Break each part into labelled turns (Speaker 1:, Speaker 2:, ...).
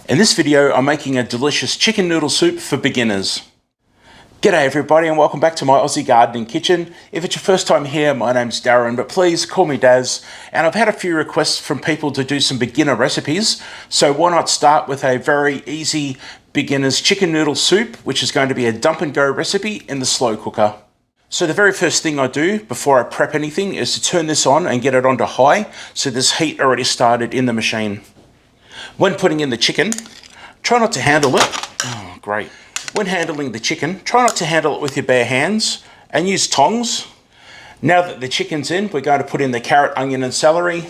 Speaker 1: In this video, I'm making a delicious chicken noodle soup for beginners. G'day everybody and welcome back to my Aussie gardening kitchen. If it's your first time here, my name's Darren, but please call me Daz. And I've had a few requests from people to do some beginner recipes, so why not start with a very easy beginner's chicken noodle soup, which is going to be a dump and go recipe in the slow cooker. So the very first thing I do before I prep anything is to turn this on and get it onto high, so there's heat already started in the machine. When putting in the chicken, try not to handle it. Oh, great. When handling the chicken, try not to handle it with your bare hands and use tongs. Now that the chicken's in, we're going to put in the carrot, onion and celery.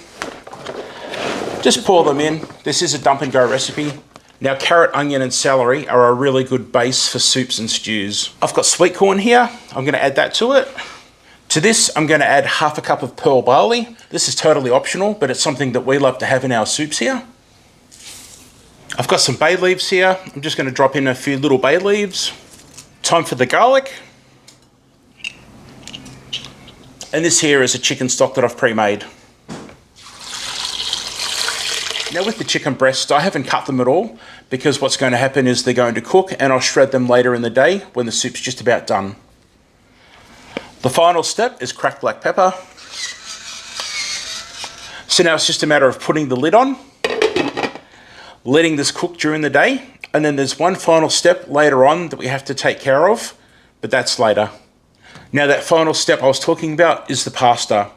Speaker 1: Just pour them in. This is a dump and go recipe. Now carrot, onion and celery are a really good base for soups and stews. I've got sweet corn here. I'm going to add that to it. To this, I'm going to add half a cup of pearl barley. This is totally optional, but it's something that we love to have in our soups here. I've got some bay leaves here. I'm just going to drop in a few little bay leaves. Time for the garlic. And this here is a chicken stock that I've pre-made. Now with the chicken breasts, I haven't cut them at all because what's going to happen is they're going to cook and I'll shred them later in the day when the soup's just about done. The final step is cracked black pepper. So now it's just a matter of putting the lid on, letting this cook during the day, and then there's one final step later on that we have to take care of, but that's later. Now that final step I was talking about is the pasta.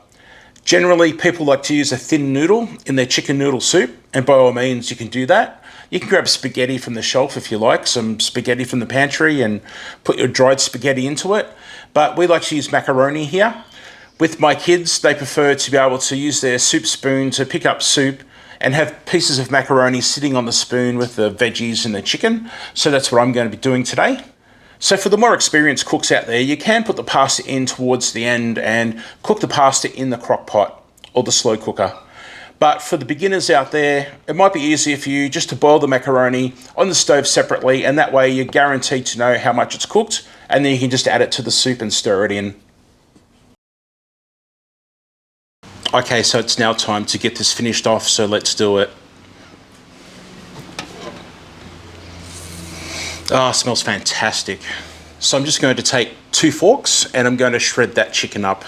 Speaker 1: Generally, people like to use a thin noodle in their chicken noodle soup, and by all means you can do that. You can grab spaghetti from the shelf if you like, some spaghetti from the pantry, and put your dried spaghetti into it, but we like to use macaroni here. With my kids, they prefer to be able to use their soup spoon to pick up soup and have pieces of macaroni sitting on the spoon with the veggies and the chicken. So that's what I'm going to be doing today. So for the more experienced cooks out there, you can put the pasta in towards the end and cook the pasta in the crock pot or the slow cooker. But for the beginners out there, it might be easier for you just to boil the macaroni on the stove separately, and that way you're guaranteed to know how much it's cooked, and then you can just add it to the soup and stir it in. Okay, so it's now time to get this finished off, so let's do it. Oh, it smells fantastic. So I'm just going to take 2 forks and I'm going to shred that chicken up.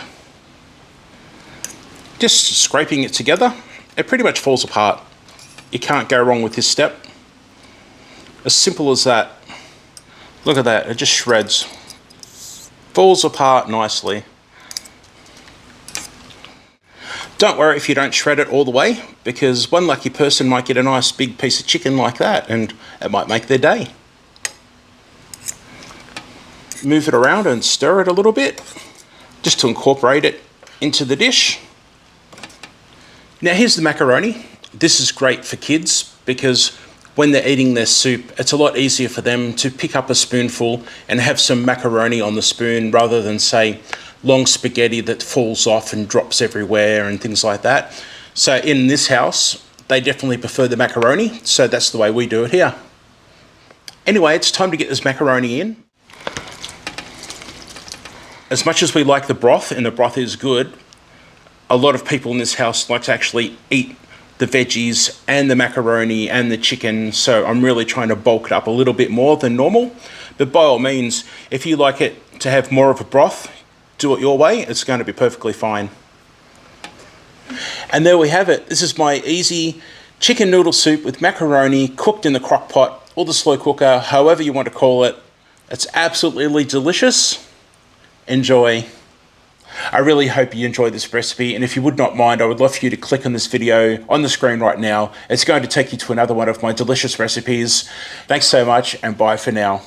Speaker 1: Just scraping it together, it pretty much falls apart. You can't go wrong with this step. As simple as that. Look at that, it just shreds. Falls apart nicely. Don't worry if you don't shred it all the way, because one lucky person might get a nice big piece of chicken like that and it might make their day. Move it around and stir it a little bit just to incorporate it into the dish. Now here's the macaroni. This is great for kids because when they're eating their soup, it's a lot easier for them to pick up a spoonful and have some macaroni on the spoon rather than, say, long spaghetti that falls off and drops everywhere and things like that. So in this house, they definitely prefer the macaroni, so that's the way we do it here. Anyway, it's time to get this macaroni in. As much as we like the broth, and the broth is good, a lot of people in this house like to actually eat the veggies and the macaroni and the chicken, so I'm really trying to bulk it up a little bit more than normal. But by all means, if you like it to have more of a broth, do it your way, it's going to be perfectly fine. And there we have it. This is my easy chicken noodle soup with macaroni cooked in the crock pot or the slow cooker, however you want to call it. It's absolutely delicious. Enjoy. I really hope you enjoyed this recipe, and if you would not mind, I would love for you to click on this video on the screen right now. It's going to take you to another one of my delicious recipes. Thanks so much, and bye for now.